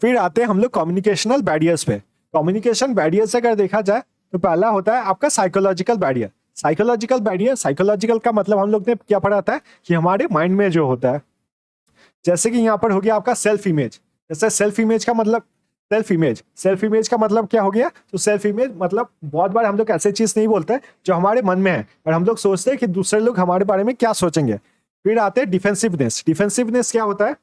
फिर आते हैं हम लोग कम्युनिकेशनल बैरियर्स पे। कम्युनिकेशन बैरियर्स अगर देखा जाए तो पहला होता है आपका psychological barrier. Psychological barrier, psychological का मतलब हम लोग ने क्या पढ़ा था कि हमारे माइंड में जो होता है, जैसे कि यहाँ पर हो गया आपका सेल्फ इमेज। जैसे सेल्फ इमेज का मतलब सेल्फ इमेज का मतलब क्या हो गया, तो सेल्फ इमेज मतलब बहुत बार हम लोग ऐसे चीज नहीं बोलते जो हमारे मन में है, और हम लोग सोचते हैं कि दूसरे लोग हमारे बारे में क्या सोचेंगे। फिर आते हैं डिफेंसिवनेस। डिफेंसिवनेस क्या होता है,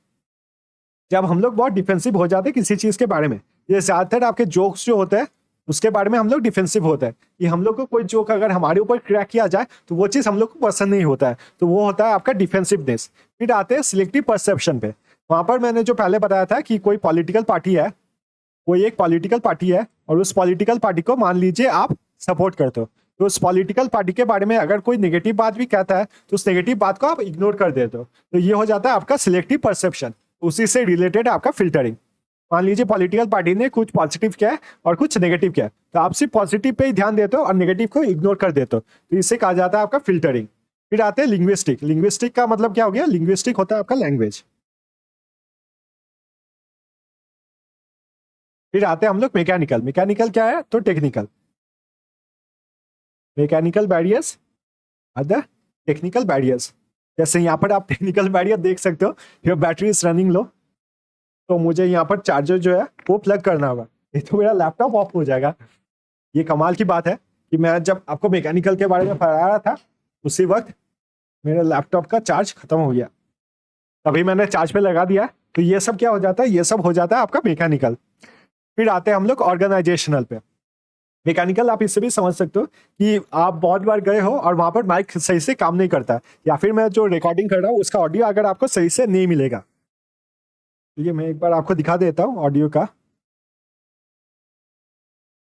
जब हम लोग बहुत डिफेंसिव हो जाते हैं किसी चीज के बारे में। ये ज्यादातर आपके जोक्स जो होते हैं उसके बारे में हम लोग डिफेंसिव होते हैं कि हम लोग को कोई जोक अगर हमारे ऊपर क्रैक किया जाए तो वो चीज हम लोग को पसंद नहीं होता है, तो वो होता है आपका डिफेंसिवनेस। फिर आते हैं सिलेक्टिव परसेप्शन पे। वहां पर मैंने जो पहले बताया था कि कोई पॉलिटिकल पार्टी है, कोई एक पॉलिटिकल पार्टी है और उस पॉलिटिकल पार्टी को मान लीजिए आप सपोर्ट करते हो, तो उस पॉलिटिकल पार्टी के बारे में अगर कोई नेगेटिव बात भी कहता है तो उस नेगेटिव बात को आप इग्नोर कर देते हो, तो ये हो जाता है आपका सिलेक्टिव परसेप्शन। उसी से रिलेटेड आपका फिल्टरिंग। मान लीजिए पॉलिटिकल पार्टी ने कुछ पॉजिटिव किया है और कुछ नेगेटिव किया है, तो आप सिर्फ पॉजिटिव पे ही ध्यान देते हो और नेगेटिव को इग्नोर कर देते हो, तो इससे कहा जाता है आपका फिल्टरिंग। फिर आते हैं लिंग्विस्टिक। लिंग्विस्टिक का मतलब क्या हो गया, लिंग्विस्टिक होता है आपका लैंग्वेज। फिर आते हैं हम लोग मैकेनिकल। मैकेनिकल क्या है, तो technical. Mechanical barriers are the technical barriers. जैसे यहाँ पर आप टेक्निकल बैरियर देख सकते हो, your battery is running low, तो मुझे यहाँ पर चार्जर जो है वो प्लग करना होगा, नहीं तो मेरा लैपटॉप ऑफ हो जाएगा। ये कमाल की बात है कि मैं जब आपको मैकेनिकल के बारे में पढ़ा रहा था उसी वक्त मेरे लैपटॉप का चार्ज खत्म हो गया, तभी मैंने चार्ज पे लगा दिया। तो ये सब क्या हो जाता है, ये सब हो जाता है आपका मैकेनिकल। फिर आते हैं हम लोग ऑर्गेनाइजेशनल पे। मैकेनिकल आप इससे भी समझ सकते हो कि आप बहुत बार गए हो और वहां पर माइक सही से काम नहीं करता, या फिर मैं जो रिकॉर्डिंग कर रहा हूँ उसका ऑडियो अगर आपको सही से नहीं मिलेगा। तो ये मैं एक बार आपको दिखा देता हूँ ऑडियो का।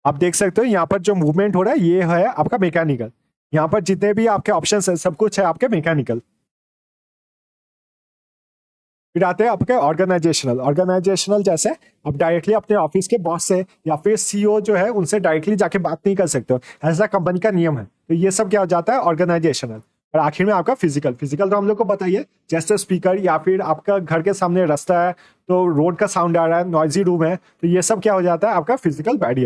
आप देख सकते हो यहाँ पर जो मूवमेंट हो रहा है ये है आपका मैकेनिकल। यहाँ पर जितने भी आपके ऑप्शंस है सब कुछ है आपके मैकेनिकल। फिर आते हैं आपके ऑर्गेनाइजेशनल। ऑर्गेनाइजेशनल जैसे आप डायरेक्टली अपने ऑफिस के बॉस से या फिर सीईओ जो है उनसे डायरेक्टली जाके बात नहीं कर सकते हो, ऐसा कंपनी का नियम है। तो ये सब क्या हो जाता है ऑर्गेनाइजेशनल। और आखिर में आपका फिजिकल। फिजिकल तो हम लोग को बताइए, जैसे स्पीकर या फिर आपका घर के सामने रास्ता है तो रोड का साउंड आ रहा है, नॉइजी रूम है, तो ये सब क्या हो जाता है आपका फिजिकल बैरियर।